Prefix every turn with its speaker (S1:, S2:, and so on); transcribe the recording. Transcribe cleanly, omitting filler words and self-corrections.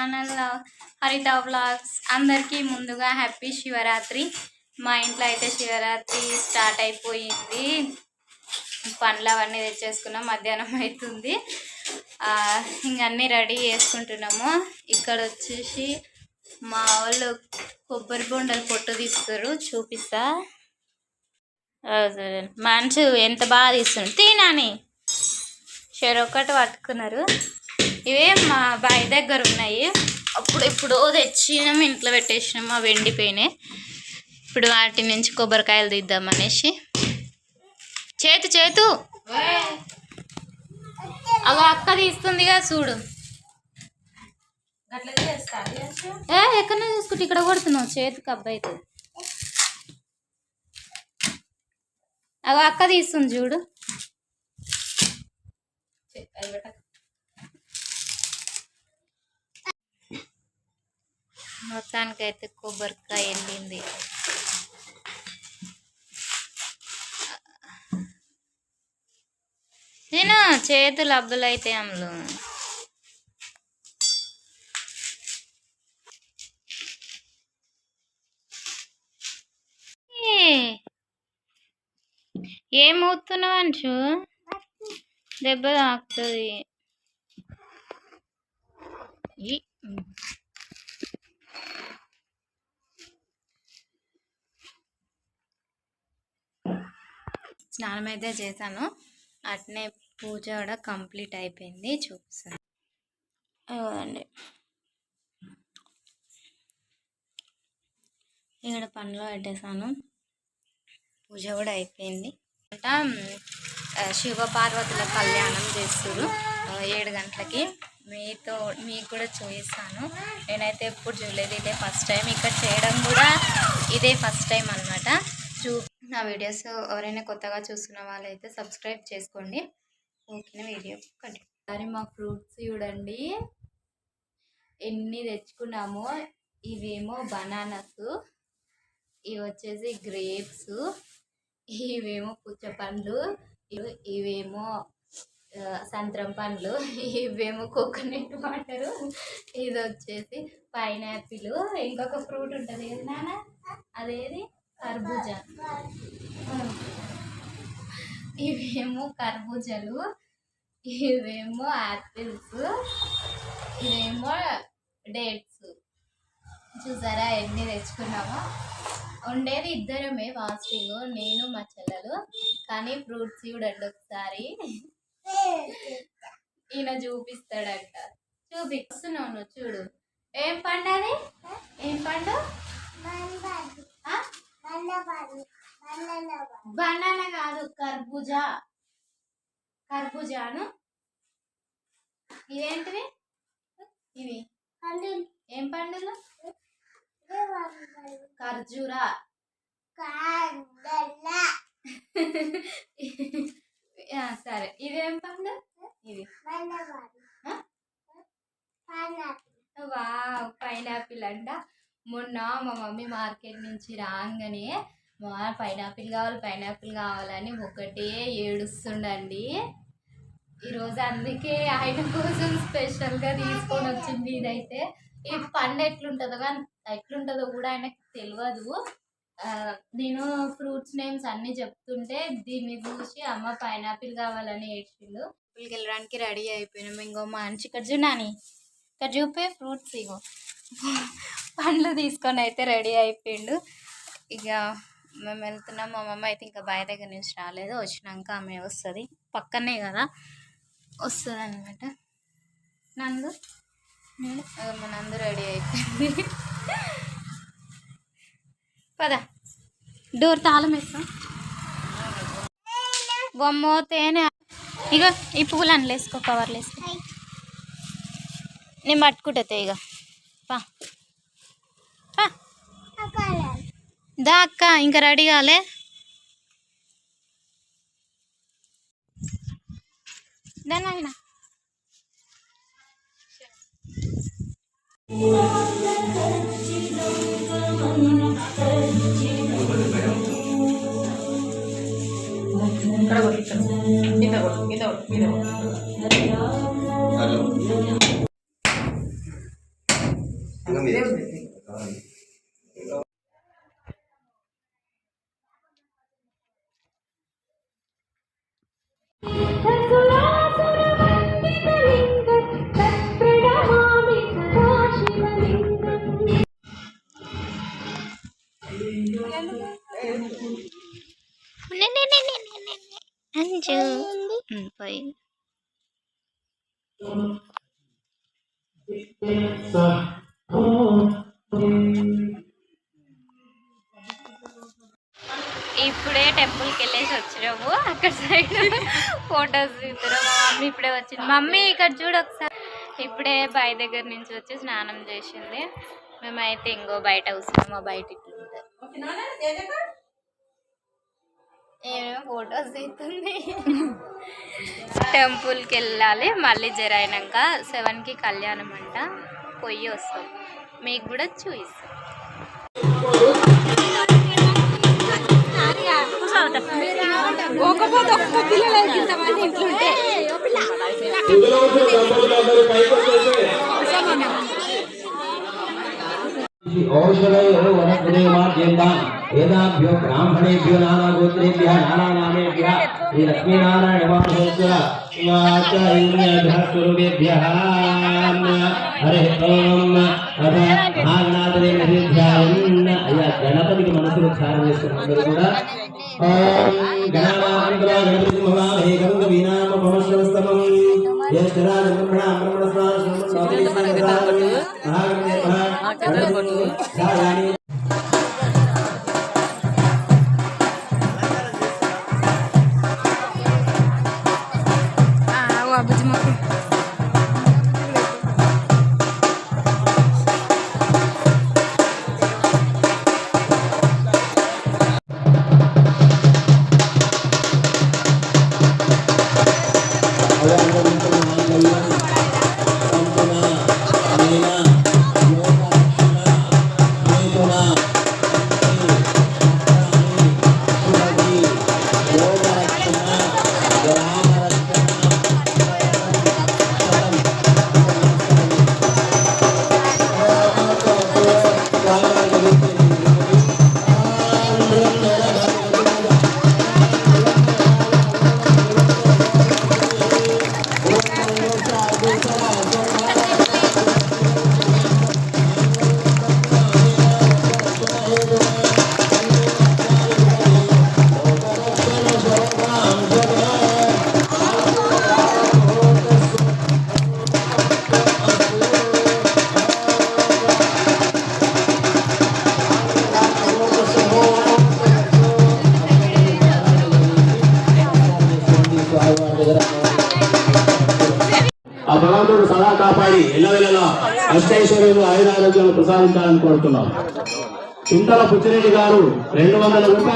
S1: Channel హరిత vlogs. అందరికీ ముందుగా హ్యాపీ శివరాత్రి. మా ఇంట్లో అయితే శివరాత్రి స్టార్ట్ అయిపోయింది. పండ్లు అవన్నీ తెచ్చేసుకున్నాం. మధ్యాహ్నం అవుతుంది. ఇంకన్నీ రెడీ చేసుకుంటున్నాము. ఇక్కడ వచ్చేసి మా వాళ్ళు కొబ్బరి బొండలు పొట్టు తీస్తారు, చూపిస్తా. మంచు ఎంత బాగా తీస్తుంది. తినాని చెరొక్కటి పట్టుకున్నారు. ఇవే మా బావి దగ్గర ఉన్నాయి. అప్పుడు ఎప్పుడో తెచ్చినాం, ఇంట్లో పెట్టేసినాము. అవి ఎండిపోయినాయి. ఇప్పుడు వాటి నుంచి కొబ్బరికాయలు తీద్దామనేసి. చేతు అలా అక్క తీస్తుందిగా చూడు. ఎక్కడనే చూసుకుంటే ఇక్కడ కొడుతున్నావు, చేతికి అబ్బాయితో. అగో అక్క తీస్తుంది చూడు. మొత్తానికైతే కొబ్బరికాయ ఎండింది. నేను చేతులు అబ్బులైతే అమ్ములు. ఏం ఊతున్నావు అంచు? దెబ్బ తాకుతుంది. స్నానం అయితే చేశాను. అట్నే పూజ కూడా కంప్లీట్ అయిపోయింది. చూపిస్తాను అండి. ఇక్కడ పనిలో పెట్టేశాను. పూజ కూడా అయిపోయింది. శివ పార్వతుల కళ్యాణం చేస్తారు 7 గంటలకి. మీకు కూడా చూపిస్తాను. నేనైతే ఎప్పుడు చూడలేదు, ఇదే ఫస్ట్ టైం. ఇక్కడ చేయడం కూడా ఇదే ఫస్ట్ టైం అనమాట. నా వీడియోస్ ఎవరైనా కొత్తగా చూస్తున్న వాళ్ళైతే సబ్స్క్రైబ్ చేసుకోండి. ఓకేనా? Video continue. మా ఫ్రూట్స్ చూడండి ఎన్ని తెచ్చుకున్నామో. ఇవేమో బనానాస్, ఇవి వచ్చేసి గ్రేప్స్, ఇవేమో పుచ్చపండ్లు, ఇవేమో సంత్రం పండ్లు, ఇవేమో కోకోనట్ వాటరు, ఇది వచ్చేసి పైనాపిల్. ఇంకొక ఫ్రూట్ ఉంటుంది కదా నాన్న, అదేది కర్బూజా. ఇవేమో కర్బూజాలు, ఇవేమో యాపిల్స్, ఇవేమో డేట్స్. చూసారా ఎన్ని తెచ్చుకున్నామో. ఉండేది ఇద్దరమే ఫాస్టింగ్, నేను మా చెల్లెలు. కానీ ఫ్రూట్స్ చూడండి ఒకసారి. ఈయన చూపిస్తాడంట. చూపిస్తున్నాను చూడు. ఏం పండు అది? ఏం పండు? బనానా కాదు, కర్బూజా. కర్బూజాను. ఇవేంటివి? ఇవి ఏం పండులు? ఖర్జూరా. సరే, ఇవేం పండు? ఇవి వావ్, పైనాపిల్ అంట. మొన్న మా మమ్మీ మార్కెట్ నుంచి రాగానే మా పైనాపిల్ కావాలని ఒకటే ఏడుస్తుండండి. ఈరోజు అందుకే ఆయన కోసం స్పెషల్గా తీసుకొని వచ్చింది. ఇదైతే ఈ పండు ఎట్లుంటుందో కూడా ఆయనకు తెలియదు. నేను ఫ్రూట్స్ నేమ్స్ అన్నీ చెప్తుంటే దీన్ని చూసి అమ్మ పైనాపిల్ కావాలని ఏడ్చిండు. స్కూల్కి వెళ్ళడానికి రెడీ అయిపోయినాము. ఇంకో మంచి ఇక్కడ చూడాని, ఇక్కడ చూపే ఫ్రూట్స్. ఇగో పండ్లు తీసుకొని అయితే రెడీ అయిపోయిండు. ఇక మేము వెళ్తున్నాం. మా మమ్మ అయితే ఇంకా బయట దగ్గర నుంచి రాలేదు. వచ్చినాక ఆమె వస్తుంది, పక్కనే కదా వస్తుంది అనమాట. నందు నందు రెడీ అయిపోయింది. పద, డోర్ తాళం వేస్తాం. బొమ్మ తేనె. ఇక ఈ పువ్వులు అందులో వేసుకో, కవర్లు వేసుకో. నేను పట్టుకుంటే ఇక దా అక్క, ఇంకా రెడీ కాలే. దాని ఆయన చూపించు. పోయింది. ఇప్పుడే టెంపుల్కి వెళ్ళేసి వచ్చినాము. అక్కడ సైడ్ ఫొటోస్ తీస్తారు. మా మమ్మీ ఇప్పుడే వచ్చింది. మమ్మీ ఇక్కడ చూడు ఒకసారి. ఇప్పుడే బావి దగ్గర నుంచి వచ్చి స్నానం చేసింది. మేమైతే ఇంకో బయట కూర్చున్నాము. బయట ఏమేమో ఫొటోస్ తీస్తుంది. టెంపుల్కి వెళ్ళాలి. మళ్ళీ జరైనాక 7కి కళ్యాణం అంట. పొయ్యి వస్తాం. మీకు కూడా చూపిస్తాం.
S2: वेदाभ्यो ब्राह्मणेभ्यो नाना गोत्रेभ्यः नाना नामेभ्यः श्री लक्ष्मीनारायण स्वरूपेभ्यः हरे ओम अथ महागणाधिपतिध्यायन् अय्या गणपति मनसु उच्चारण చేస్తున్నారు కూడా ओम गणानां गणपति महामहे गंगवीनाम भवश्रवस्तमं यशराज ब्रह्मणा ब्रह्मणस्वामी ఆ భగవంతుడు సదా కాపాడి ఎల్లవెల్లలా అష్టైశ్వర్యులు ఆయురారోగ్యాలు ప్రసాదించాలని కోరుతున్నాం. చింతల పుచ్చిరెడ్డి గారు 200 రూపాయలు